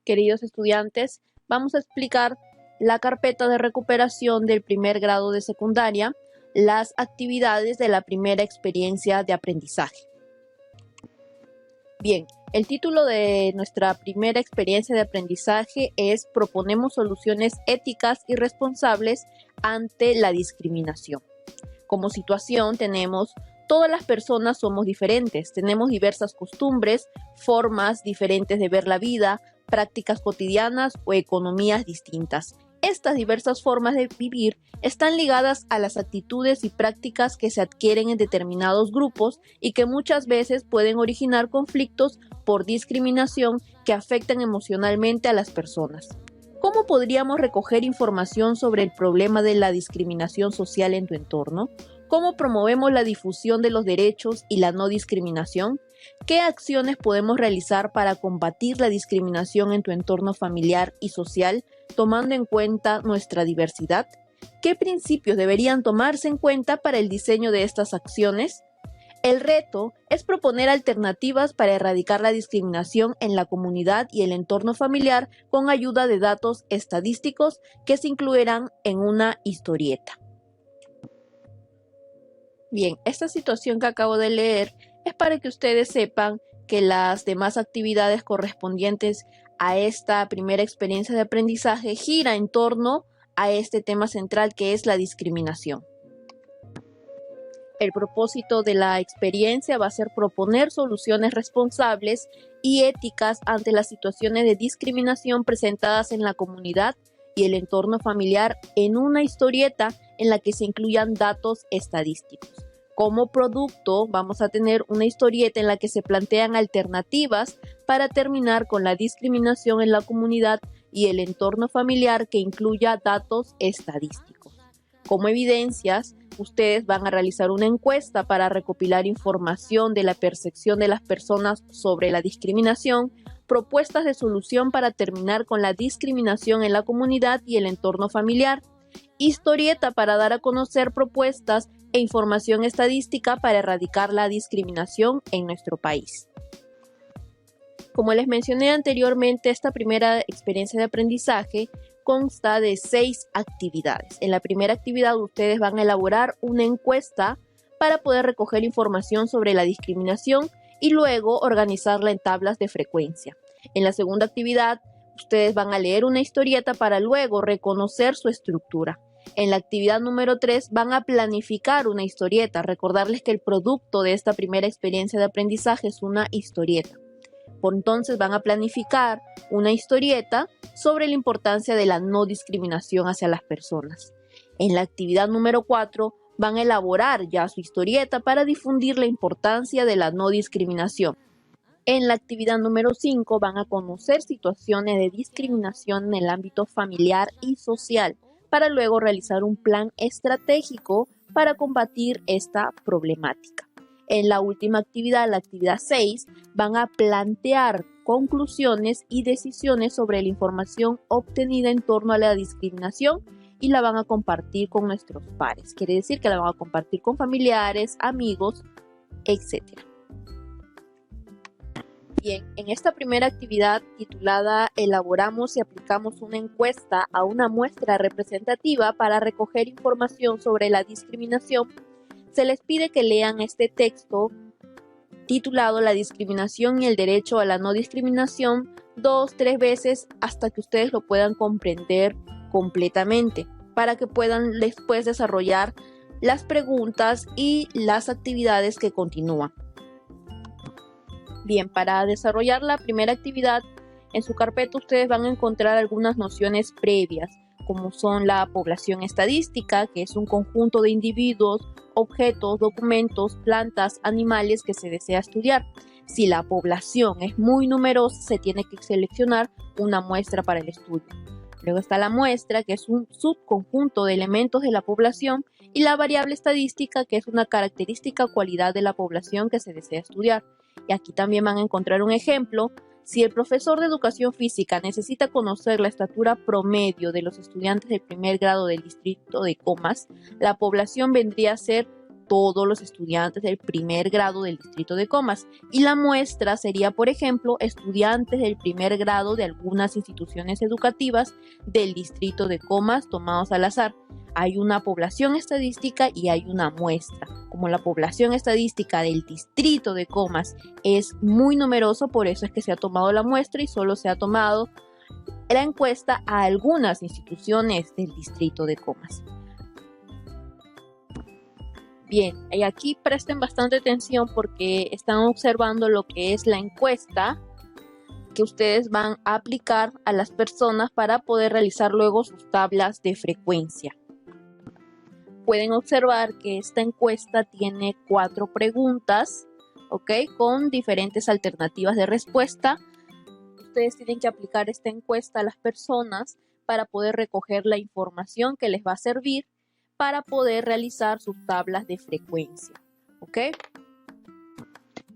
queridos estudiantes, vamos a explicar la carpeta de recuperación del primer grado de secundaria, las actividades de la primera experiencia de aprendizaje. Bien, el título de nuestra primera experiencia de aprendizaje es Proponemos soluciones éticas y responsables ante la discriminación. Como situación tenemos: todas las personas somos diferentes, tenemos diversas costumbres, formas diferentes de ver la vida, prácticas cotidianas o economías distintas. Estas diversas formas de vivir están ligadas a las actitudes y prácticas que se adquieren en determinados grupos y que muchas veces pueden originar conflictos por discriminación que afectan emocionalmente a las personas. ¿Cómo podríamos recoger información sobre el problema de la discriminación social en tu entorno? ¿Cómo promovemos la difusión de los derechos y la no discriminación? ¿Qué acciones podemos realizar para combatir la discriminación en tu entorno familiar y social, tomando en cuenta nuestra diversidad? ¿Qué principios deberían tomarse en cuenta para el diseño de estas acciones? El reto es proponer alternativas para erradicar la discriminación en la comunidad y el entorno familiar con ayuda de datos estadísticos que se incluirán en una historieta. Bien, esta situación que acabo de leer es para que ustedes sepan que las demás actividades correspondientes a esta primera experiencia de aprendizaje gira en torno a este tema central que es la discriminación. El propósito de la experiencia va a ser proponer soluciones responsables y éticas ante las situaciones de discriminación presentadas en la comunidad y el entorno familiar en una historieta en la que se incluyan datos estadísticos. Como producto, vamos a tener una historieta en la que se plantean alternativas para terminar con la discriminación en la comunidad y el entorno familiar que incluya datos estadísticos. Como evidencias, ustedes van a realizar una encuesta para recopilar información de la percepción de las personas sobre la discriminación, propuestas de solución para terminar con la discriminación en la comunidad y el entorno familiar, historieta para dar a conocer propuestas e información estadística para erradicar la discriminación en nuestro país. Como les mencioné anteriormente, esta primera experiencia de aprendizaje consta de 6 actividades. En la primera actividad ustedes van a elaborar una encuesta para poder recoger información sobre la discriminación y luego organizarla en tablas de frecuencia. En la segunda actividad ustedes van a leer una historieta para luego reconocer su estructura. En la actividad número 3 van a planificar una historieta. Recordarles que el producto de esta primera experiencia de aprendizaje es una historieta. Por entonces van a planificar una historieta sobre la importancia de la no discriminación hacia las personas. En la actividad número 4 van a elaborar ya su historieta para difundir la importancia de la no discriminación. En la actividad número 5 van a conocer situaciones de discriminación en el ámbito familiar y social para luego realizar un plan estratégico para combatir esta problemática. En la última actividad, la actividad 6, van a plantear conclusiones y decisiones sobre la información obtenida en torno a la discriminación y la van a compartir con nuestros pares. Quiere decir que la van a compartir con familiares, amigos, etc. Bien, en esta primera actividad titulada Elaboramos y aplicamos una encuesta a una muestra representativa para recoger información sobre la discriminación, se les pide que lean este texto titulado La discriminación y el derecho a la no discriminación 2-3 veces hasta que ustedes lo puedan comprender completamente, para que puedan después desarrollar las preguntas y las actividades que continúan. Bien, para desarrollar la primera actividad, en su carpeta ustedes van a encontrar algunas nociones previas, como son la población estadística, que es un conjunto de individuos, objetos, documentos, plantas, animales que se desea estudiar. Si la población es muy numerosa, se tiene que seleccionar una muestra para el estudio. Luego está la muestra, que es un subconjunto de elementos de la población, y la variable estadística, que es una característica o cualidad de la población que se desea estudiar. Y aquí también van a encontrar un ejemplo. Si el profesor de educación física necesita conocer la estatura promedio de los estudiantes del primer grado del distrito de Comas, la población vendría a ser todos los estudiantes del primer grado del distrito de Comas. Y la muestra sería, por ejemplo, estudiantes del primer grado de algunas instituciones educativas del distrito de Comas tomados al azar. Hay una población estadística y hay una muestra. Como la población estadística del distrito de Comas es muy numeroso, por eso es que se ha tomado la muestra y solo se ha tomado la encuesta a algunas instituciones del distrito de Comas. Bien, y aquí presten bastante atención porque están observando lo que es la encuesta que ustedes van a aplicar a las personas para poder realizar luego sus tablas de frecuencia. Pueden observar que esta encuesta tiene 4 preguntas, ¿ok? Con diferentes alternativas de respuesta. Ustedes tienen que aplicar esta encuesta a las personas para poder recoger la información que les va a servir para poder realizar sus tablas de frecuencia, ¿ok?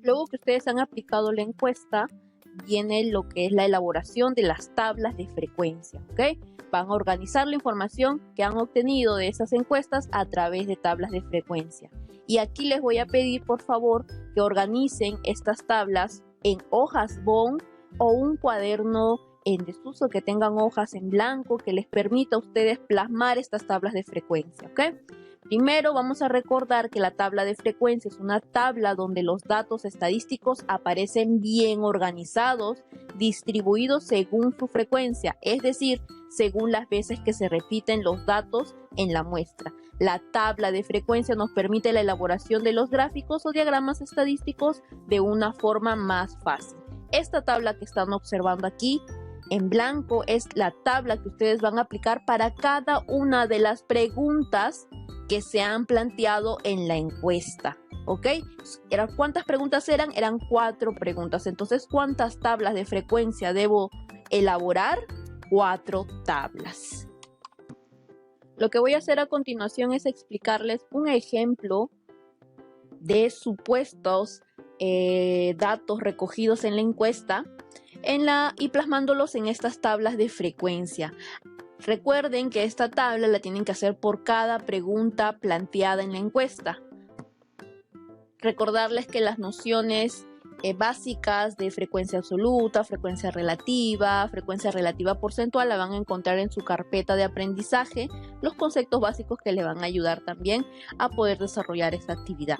Luego que ustedes han aplicado la encuesta, viene lo que es la elaboración de las tablas de frecuencia, ¿ok? Van a organizar la información que han obtenido de esas encuestas a través de tablas de frecuencia. Y aquí les voy a pedir, por favor, que organicen estas tablas en hojas bond o un cuaderno en desuso que tengan hojas en blanco que les permita a ustedes plasmar estas tablas de frecuencia, ¿ok? Primero vamos a recordar que la tabla de frecuencia es una tabla donde los datos estadísticos aparecen bien organizados, distribuidos según su frecuencia, es decir, según las veces que se repiten los datos en la muestra. La tabla de frecuencia nos permite la elaboración de los gráficos o diagramas estadísticos de una forma más fácil. Esta tabla que están observando aquí en blanco es la tabla que ustedes van a aplicar para cada una de las preguntas que se han planteado en la encuesta, ¿ok? ¿Cuántas preguntas eran? Eran 4 preguntas. Entonces, ¿cuántas tablas de frecuencia debo elaborar? 4 tablas. Lo que voy a hacer a continuación es explicarles un ejemplo de supuestos datos recogidos en la encuesta y plasmándolos en estas tablas de frecuencia. Recuerden que esta tabla la tienen que hacer por cada pregunta planteada en la encuesta. Recordarles que las nociones básicas de frecuencia absoluta, frecuencia relativa porcentual la van a encontrar en su carpeta de aprendizaje, los conceptos básicos que le van a ayudar también a poder desarrollar esta actividad.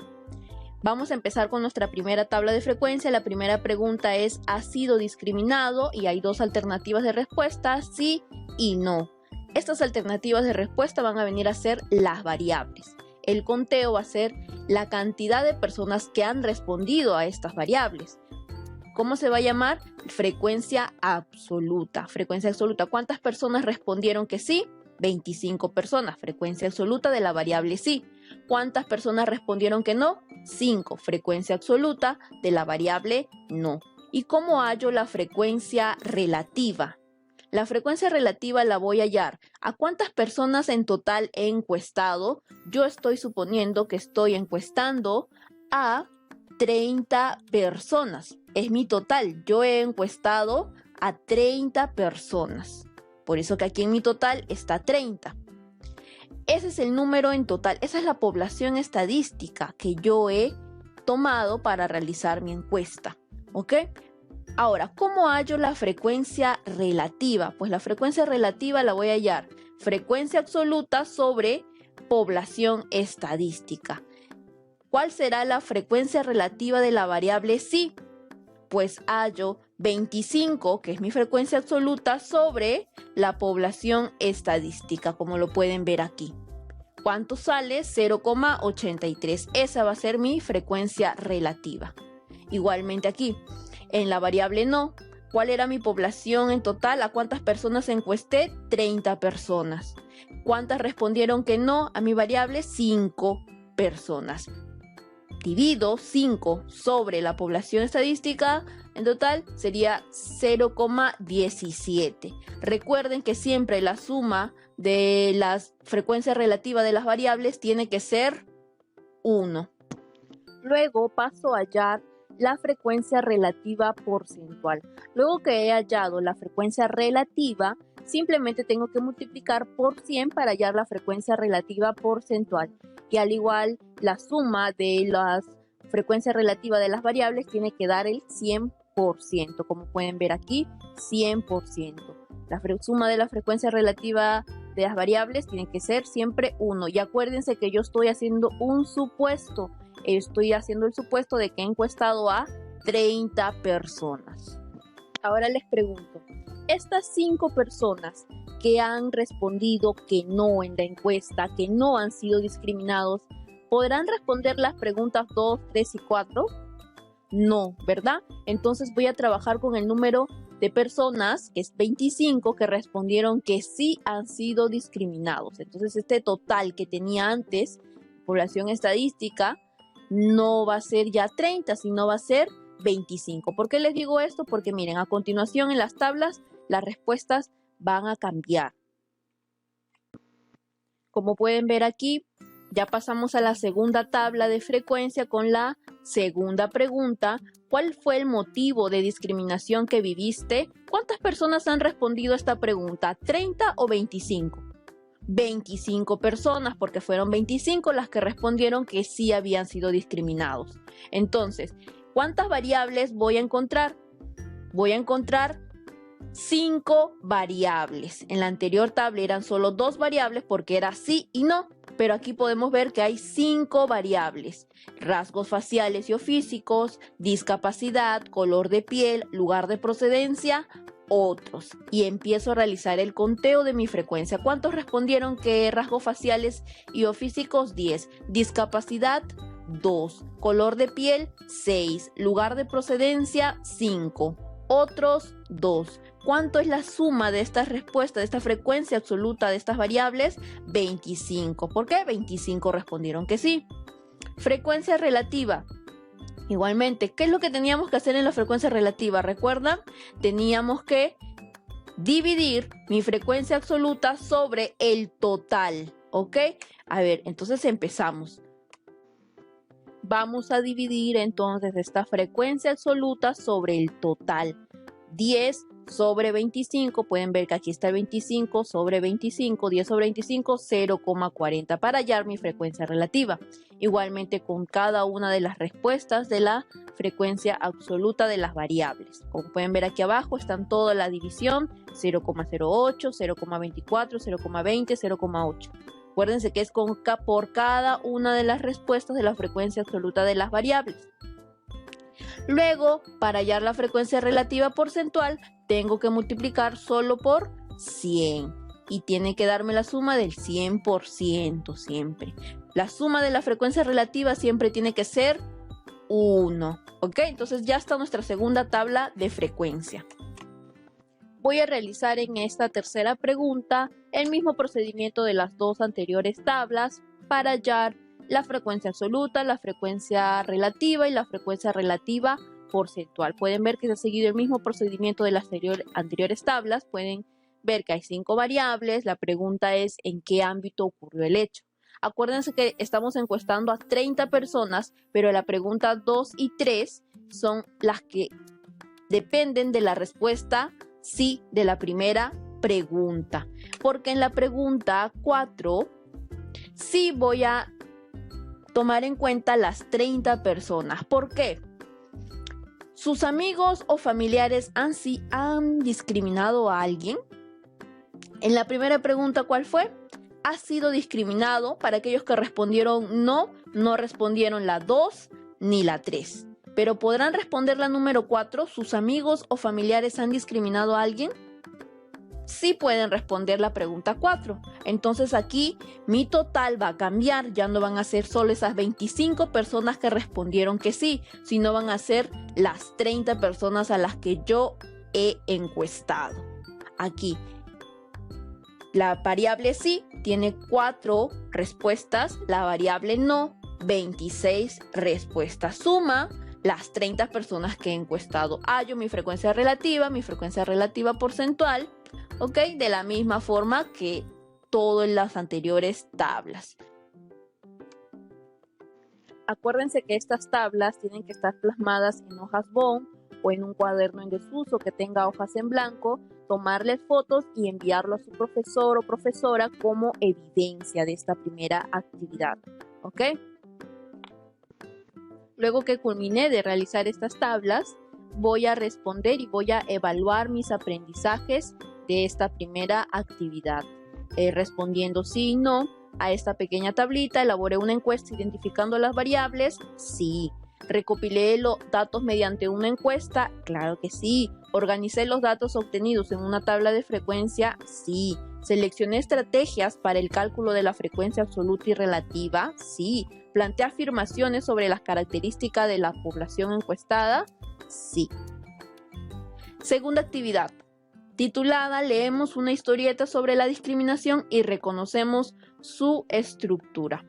Vamos a empezar con nuestra primera tabla de frecuencia. La primera pregunta es, ¿ha sido discriminado? Y hay 2 alternativas de respuesta, sí y no. Estas alternativas de respuesta van a venir a ser las variables. El conteo va a ser la cantidad de personas que han respondido a estas variables. ¿Cómo se va a llamar? Frecuencia absoluta. Frecuencia absoluta. ¿Cuántas personas respondieron que sí? 25 personas. Frecuencia absoluta de la variable sí. ¿Cuántas personas respondieron que no? 5. Frecuencia absoluta de la variable no. ¿Y cómo hallo la frecuencia relativa? La frecuencia relativa la voy a hallar. ¿A cuántas personas en total he encuestado? Yo estoy suponiendo que estoy encuestando a 30 personas. Es mi total. Yo he encuestado a 30 personas. Por eso que aquí en mi total está 30. Ese es el número en total. Esa es la población estadística que yo he tomado para realizar mi encuesta. ¿Ok? Ahora, ¿cómo hallo la frecuencia relativa? Pues la frecuencia relativa la voy a hallar frecuencia absoluta sobre población estadística. ¿Cuál será la frecuencia relativa de la variable sí? Pues hallo 25, que es mi frecuencia absoluta, sobre la población estadística, como lo pueden ver aquí. ¿Cuánto sale? 0,83. Esa va a ser mi frecuencia relativa. Igualmente aquí. En la variable no, ¿cuál era mi población en total? ¿A cuántas personas encuesté? 30 personas. ¿Cuántas respondieron que no? A mi variable 5 personas. Divido 5 sobre la población estadística, en total sería 0,17. Recuerden que siempre la suma de la frecuencia relativa de las variables tiene que ser 1. Luego paso a hallar la frecuencia relativa porcentual. Luego que he hallado la frecuencia relativa, simplemente tengo que multiplicar por 100 para hallar la frecuencia relativa porcentual. Y al igual la suma de la frecuencia relativa de las variables tiene que dar el 100%, como pueden ver aquí, 100%. La suma de la frecuencia relativa de las variables tiene que ser siempre 1. Y acuérdense que yo estoy haciendo un supuesto. Estoy haciendo el supuesto de que he encuestado a 30 personas. Ahora les pregunto, estas 5 personas que han respondido que no en la encuesta, que no han sido discriminados, ¿podrán responder las preguntas 2, 3 y 4? No, ¿verdad? Entonces voy a trabajar con el número de personas, que es 25, que respondieron que sí han sido discriminados. Entonces este total que tenía antes, población estadística, no va a ser ya 30, sino va a ser 25. ¿Por qué les digo esto? Porque miren, a continuación en las tablas las respuestas van a cambiar. Como pueden ver aquí, ya pasamos a la segunda tabla de frecuencia con la segunda pregunta. ¿Cuál fue el motivo de discriminación que viviste? ¿Cuántas personas han respondido a esta pregunta? ¿30 o 25? 25 personas, porque fueron 25 las que respondieron que sí habían sido discriminados. Entonces, ¿cuántas variables voy a encontrar? Voy a encontrar 5 variables. En la anterior tabla eran solo 2 variables porque era sí y no, pero aquí podemos ver que hay 5 variables: rasgos faciales y o físicos, discapacidad, color de piel, lugar de procedencia, otros. Y empiezo a realizar el conteo de mi frecuencia. ¿Cuántos respondieron que rasgos faciales y o físicos? 10. Discapacidad, 2. Color de piel, 6. Lugar de procedencia, 5. Otros, 2. ¿Cuánto es la suma de estas respuestas, de esta frecuencia absoluta de estas variables? 25. ¿Por qué? 25 respondieron que sí. Frecuencia relativa. Igualmente, ¿qué es lo que teníamos que hacer en la frecuencia relativa? ¿Recuerdan? Teníamos que dividir mi frecuencia absoluta sobre el total, ¿ok? A ver, entonces empezamos. Vamos a dividir entonces esta frecuencia absoluta sobre el total. 10 sobre 25, pueden ver que aquí está el 25 sobre 25, 10 sobre 25, 0,40 para hallar mi frecuencia relativa. Igualmente con cada una de las respuestas de la frecuencia absoluta de las variables. Como pueden ver aquí abajo están toda la división: 0,08, 0,24, 0,20, 0,8. Acuérdense que es por cada una de las respuestas de la frecuencia absoluta de las variables. Luego, para hallar la frecuencia relativa porcentual, tengo que multiplicar solo por 100. Y tiene que darme la suma del 100% siempre. La suma de la frecuencia relativa siempre tiene que ser 1. ¿Ok? Entonces ya está nuestra segunda tabla de frecuencia. Voy a realizar en esta tercera pregunta el mismo procedimiento de las dos anteriores tablas para hallar la frecuencia absoluta, la frecuencia relativa y la frecuencia relativa porcentual. Pueden ver que se ha seguido el mismo procedimiento de las anteriores tablas. Pueden ver que hay 5 variables. La pregunta es ¿en qué ámbito ocurrió el hecho? Acuérdense que estamos encuestando a 30 personas, pero la pregunta 2 y 3 son las que dependen de la respuesta sí de la primera pregunta. Porque en la pregunta 4 sí voy a tomar en cuenta las 30 personas. ¿Por qué? ¿Sus amigos o familiares han discriminado a alguien? En la primera pregunta, ¿cuál fue? Ha sido discriminado. Para aquellos que respondieron no respondieron la 2 ni la 3. Pero ¿podrán responder la número 4? ¿Sus amigos o familiares han discriminado a alguien? Sí pueden responder la pregunta 4. Entonces aquí mi total va a cambiar. Ya no van a ser solo esas 25 personas que respondieron que sí, sino van a ser las 30 personas a las que yo he encuestado. Aquí la variable sí tiene 4 respuestas, la variable no 26 respuestas. Suma las 30 personas que he encuestado. Hallo mi frecuencia relativa porcentual, ¿ok? De la misma forma que todo en las anteriores tablas. Acuérdense que estas tablas tienen que estar plasmadas en hojas bond o en un cuaderno en desuso que tenga hojas en blanco, tomarles fotos y enviarlo a su profesor o profesora como evidencia de esta primera actividad, ¿ok? luego que culminé de realizar estas tablas, voy a responder y voy a evaluar mis aprendizajes de esta primera actividad. Respondiendo sí y no a esta pequeña tablita, elaboré una encuesta identificando las variables, sí. ¿Recopilé los datos mediante una encuesta? Claro que sí. ¿Organicé los datos obtenidos en una tabla de frecuencia? Sí. ¿Seleccioné estrategias para el cálculo de la frecuencia absoluta y relativa? Sí. ¿Planteé afirmaciones sobre las características de la población encuestada? Sí. Segunda actividad, titulada Leemos una historieta sobre la discriminación y reconocemos su estructura.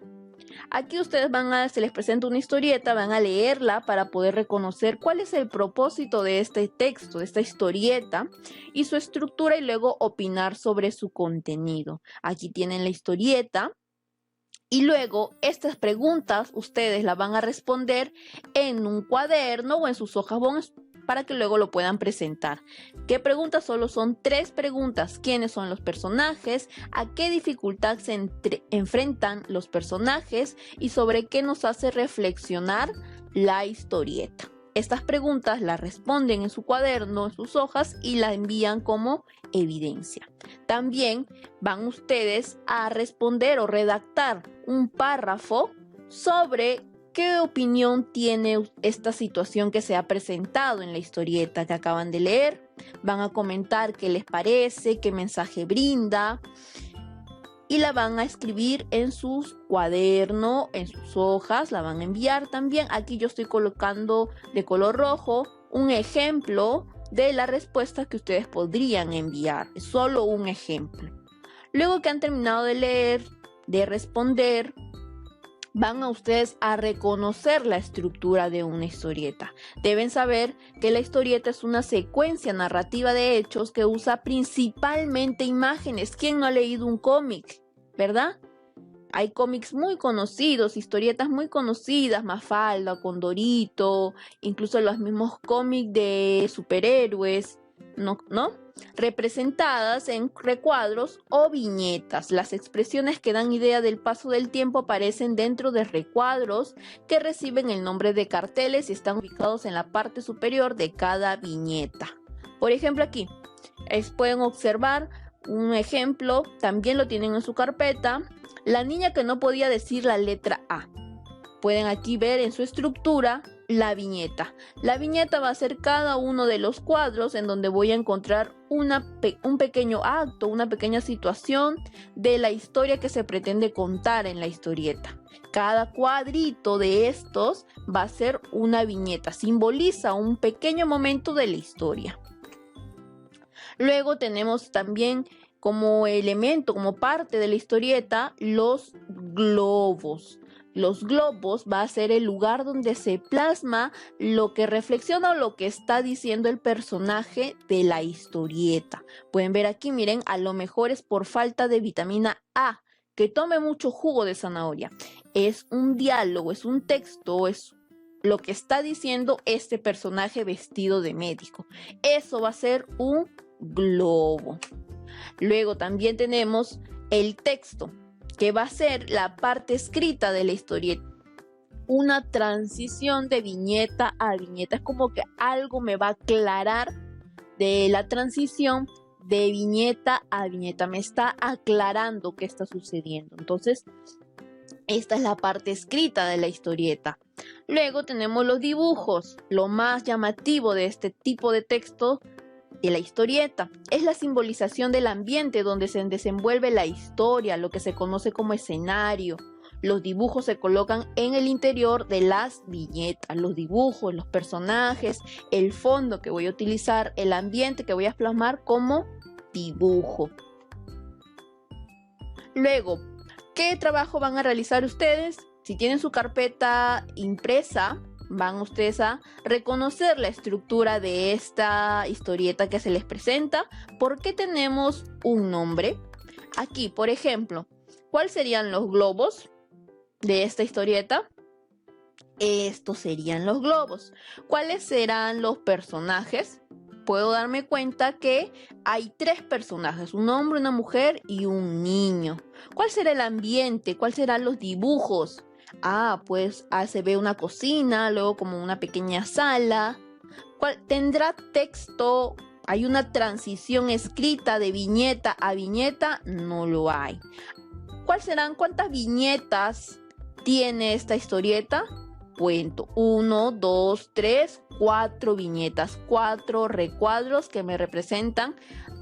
Aquí ustedes se les presenta una historieta, van a leerla para poder reconocer cuál es el propósito de este texto, de esta historieta y su estructura, y luego opinar sobre su contenido. Aquí tienen la historieta y luego estas preguntas ustedes las van a responder en un cuaderno o en sus hojas para que luego lo puedan presentar. ¿Qué preguntas? Solo son 3 preguntas. ¿Quiénes son los personajes? ¿A qué dificultad se enfrentan los personajes? ¿Y sobre qué nos hace reflexionar la historieta? Estas preguntas las responden en su cuaderno, en sus hojas, y la envían como evidencia. También van ustedes a responder o redactar un párrafo sobre ¿qué opinión tiene esta situación que se ha presentado en la historieta que acaban de leer? Van a comentar qué les parece, qué mensaje brinda, y la van a escribir en sus cuadernos, en sus hojas, la van a enviar también. Aquí yo estoy colocando de color rojo un ejemplo de la respuesta que ustedes podrían enviar. Es solo un ejemplo. Luego que han terminado de leer, de responder, van a ustedes a reconocer la estructura de una historieta. Deben saber que la historieta es una secuencia narrativa de hechos que usa principalmente imágenes. ¿Quién no ha leído un cómic? ¿Verdad? Hay cómics muy conocidos, historietas muy conocidas, Mafalda, Condorito, incluso los mismos cómics de superhéroes, ¿no? Representadas en recuadros o viñetas. Las expresiones que dan idea del paso del tiempo aparecen dentro de recuadros que reciben el nombre de carteles y están ubicados en la parte superior de cada viñeta. Por ejemplo, aquí pueden observar un ejemplo, también lo tienen en su carpeta, la niña que no podía decir la letra A. Pueden aquí ver en su estructura la viñeta. La viñeta va a ser cada uno de los cuadros en donde voy a encontrar un pequeño acto, una pequeña situación de la historia que se pretende contar en la historieta. Cada cuadrito de estos va a ser una viñeta, simboliza un pequeño momento de la historia. Luego tenemos también como elemento, como parte de la historieta, los globos. Los globos va a ser el lugar donde se plasma lo que reflexiona o lo que está diciendo el personaje de la historieta. Pueden ver aquí, miren, a lo mejor es por falta de vitamina A, que tome mucho jugo de zanahoria. Es un diálogo, es un texto, es lo que está diciendo este personaje vestido de médico. Eso va a ser un globo. Luego también tenemos el texto, que va a ser la parte escrita de la historieta. Una transición de viñeta a viñeta. Es como que algo me va a aclarar de la transición de viñeta a viñeta. Me está aclarando qué está sucediendo. Entonces, esta es la parte escrita de la historieta. Luego tenemos los dibujos. Lo más llamativo de este tipo de texto de la historieta es la simbolización del ambiente donde se desenvuelve la historia, lo que se conoce como escenario. Los dibujos se colocan en el interior de las viñetas. Los dibujos, los personajes, el fondo que voy a utilizar, el ambiente que voy a plasmar como dibujo. Luego, ¿qué trabajo van a realizar ustedes? Si tienen su carpeta impresa, van ustedes a reconocer la estructura de esta historieta que se les presenta. ¿Por qué tenemos un nombre? Aquí, por ejemplo, ¿cuáles serían los globos de esta historieta? Estos serían los globos. ¿Cuáles serán los personajes? Puedo darme cuenta que hay 3 personajes, un hombre, una mujer y un niño. ¿Cuál será el ambiente? ¿Cuáles serán los dibujos? Pues se ve una cocina, luego como una pequeña sala. ¿Tendrá texto? ¿Hay una transición escrita de viñeta a viñeta? No lo hay. ¿Cuántas viñetas tiene esta historieta? Cuento: 1, 2, 3, 4 viñetas, 4 recuadros que me representan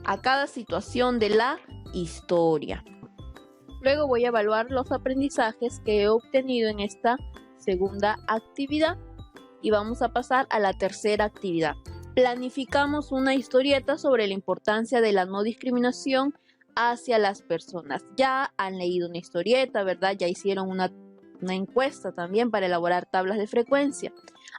a cada situación de la historia. Luego voy a evaluar los aprendizajes que he obtenido en esta segunda actividad y vamos a pasar a la tercera actividad. Planificamos una historieta sobre la importancia de la no discriminación hacia las personas. Ya han leído una historieta, ¿verdad? Ya hicieron una encuesta también para elaborar tablas de frecuencia.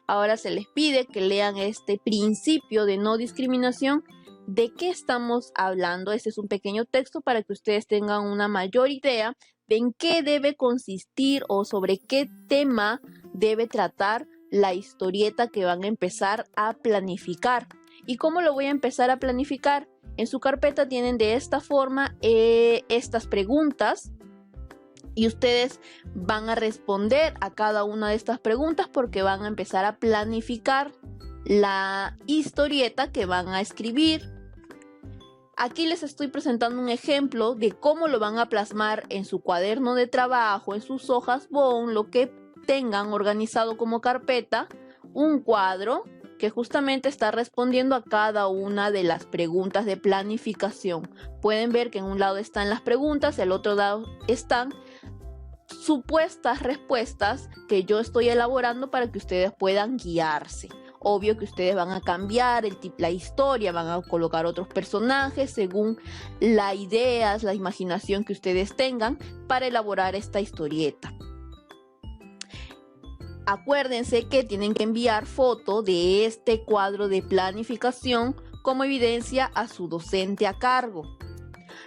Ahora se les pide que lean este principio de no discriminación. ¿De qué estamos hablando? Este es un pequeño texto para que ustedes tengan una mayor idea de en qué debe consistir o sobre qué tema debe tratar la historieta que van a empezar a planificar. ¿Y cómo lo voy a empezar a planificar? En su carpeta tienen de esta forma estas preguntas y ustedes van a responder a cada una de estas preguntas porque van a empezar a planificar la historieta que van a escribir. Aquí les estoy presentando un ejemplo de cómo lo van a plasmar en su cuaderno de trabajo, en sus hojas bond, lo que tengan organizado como carpeta, un cuadro que justamente está respondiendo a cada una de las preguntas de planificación. Pueden ver que en un lado están las preguntas, el otro lado están supuestas respuestas que yo estoy elaborando para que ustedes puedan guiarse. Obvio que ustedes van a cambiar la historia, van a colocar otros personajes según las ideas, la imaginación que ustedes tengan para elaborar esta historieta. Acuérdense que tienen que enviar foto de este cuadro de planificación como evidencia a su docente a cargo.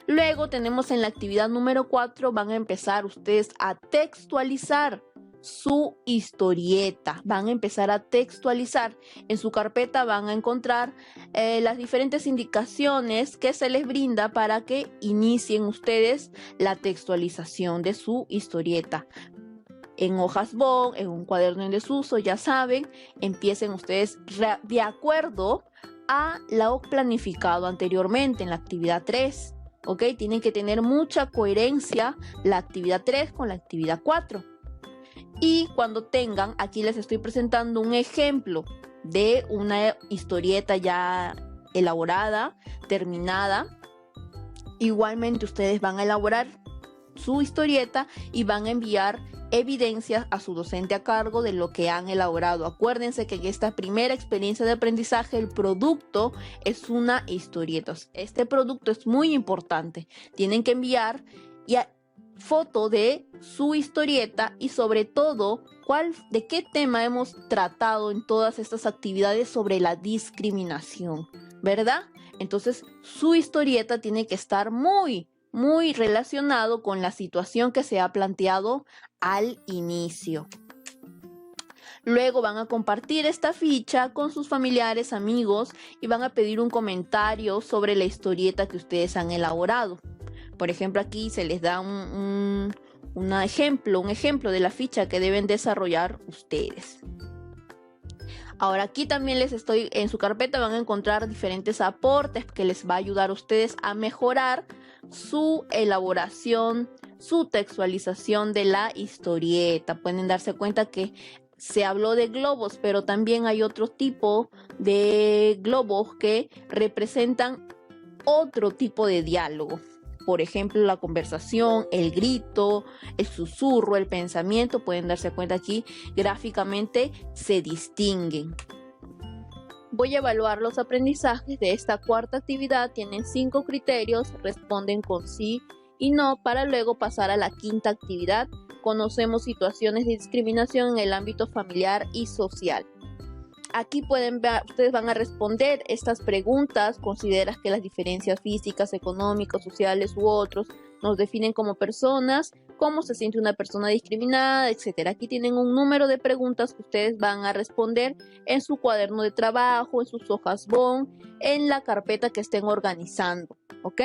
Luego tenemos en la actividad número 4, van a empezar ustedes a textualizar su historieta. Van a empezar a textualizar. En su carpeta van a encontrar las diferentes indicaciones que se les brinda para que inicien ustedes la textualización de su historieta. En hojas bond, en un cuaderno en desuso, ya saben, empiecen ustedes de acuerdo a lo planificado anteriormente en la actividad 3. ¿Ok? Tienen que tener mucha coherencia la actividad 3 con la actividad 4. Y cuando tengan, aquí les estoy presentando un ejemplo de una historieta ya elaborada, terminada. Igualmente ustedes van a elaborar su historieta y van a enviar evidencias a su docente a cargo de lo que han elaborado. Acuérdense que en esta primera experiencia de aprendizaje el producto es una historieta. Este producto es muy importante. Tienen que enviar foto de su historieta y sobre todo de qué tema hemos tratado en todas estas actividades sobre la discriminación, ¿verdad? Entonces su historieta tiene que estar muy relacionado con la situación que se ha planteado al inicio. Luego van a compartir esta ficha con sus familiares, amigos y van a pedir un comentario sobre la historieta que ustedes han elaborado. Por ejemplo, aquí se les da un ejemplo de la ficha que deben desarrollar ustedes. Ahora aquí también en su carpeta van a encontrar diferentes aportes que les va a ayudar a ustedes a mejorar su elaboración, su textualización de la historieta. Pueden darse cuenta que se habló de globos, pero también hay otro tipo de globos que representan otro tipo de diálogo. Por ejemplo, la conversación, el grito, el susurro, el pensamiento, pueden darse cuenta aquí gráficamente se distinguen. Voy a evaluar los aprendizajes de esta cuarta actividad. Tienen 5 criterios, responden con sí y no para luego pasar a la quinta actividad. Conocemos situaciones de discriminación en el ámbito familiar y social. Aquí pueden ver, ustedes van a responder estas preguntas. ¿Consideras que las diferencias físicas, económicas, sociales u otros nos definen como personas? ¿Cómo se siente una persona discriminada? Etcétera. Aquí tienen un número de preguntas que ustedes van a responder en su cuaderno de trabajo, en sus hojas bond, en la carpeta que estén organizando, ¿ok?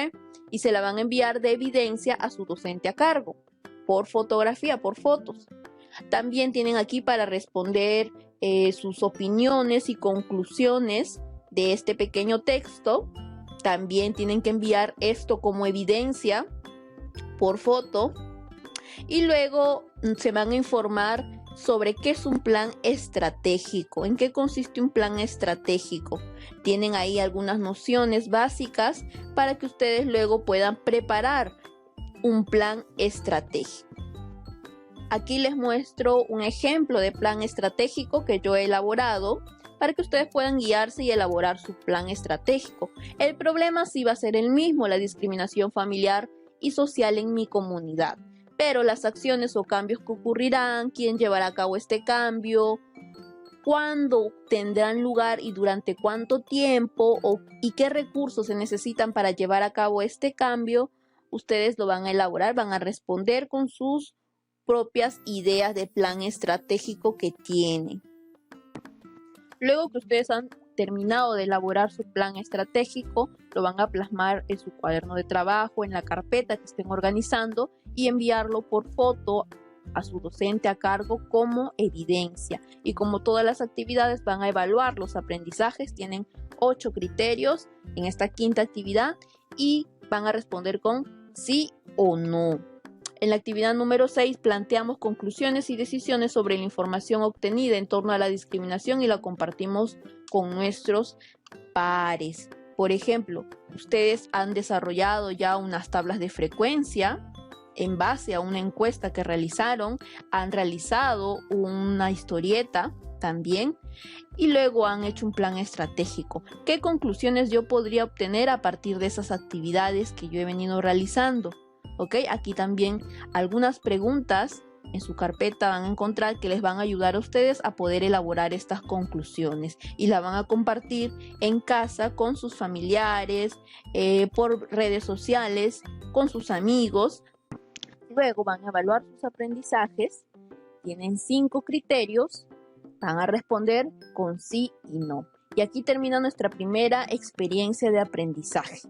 Y se la van a enviar de evidencia a su docente a cargo, por fotografía, por fotos. También tienen aquí para responder sus opiniones y conclusiones de este pequeño texto. También tienen que enviar esto como evidencia por foto y luego se van a informar sobre qué es un plan estratégico, en qué consiste un plan estratégico. Tienen ahí algunas nociones básicas para que ustedes luego puedan preparar un plan estratégico. Aquí les muestro un ejemplo de plan estratégico que yo he elaborado para que ustedes puedan guiarse y elaborar su plan estratégico. El problema sí va a ser el mismo, la discriminación familiar y social en mi comunidad. Pero las acciones o cambios que ocurrirán, quién llevará a cabo este cambio, cuándo tendrán lugar y durante cuánto tiempo y qué recursos se necesitan para llevar a cabo este cambio, ustedes lo van a elaborar, van a responder con sus propias ideas de plan estratégico que tienen. Luego que ustedes han terminado de elaborar su plan estratégico, lo van a plasmar en su cuaderno de trabajo, en la carpeta que estén organizando y enviarlo por foto a su docente a cargo como evidencia. Y como todas las actividades van a evaluar los aprendizajes, tienen 8 criterios en esta quinta actividad y van a responder con sí o no. En la actividad número 6 planteamos conclusiones y decisiones sobre la información obtenida en torno a la discriminación y la compartimos con nuestros pares. Por ejemplo, ustedes han desarrollado ya unas tablas de frecuencia en base a una encuesta que realizaron, han realizado una historieta también y luego han hecho un plan estratégico. ¿Qué conclusiones yo podría obtener a partir de esas actividades que yo he venido realizando? ¿Ok? Aquí también algunas preguntas en su carpeta van a encontrar que les van a ayudar a ustedes a poder elaborar estas conclusiones y la van a compartir en casa con sus familiares, por redes sociales, con sus amigos. Luego van a evaluar sus aprendizajes, tienen 5 criterios, van a responder con sí y no. Y aquí termina nuestra primera experiencia de aprendizaje.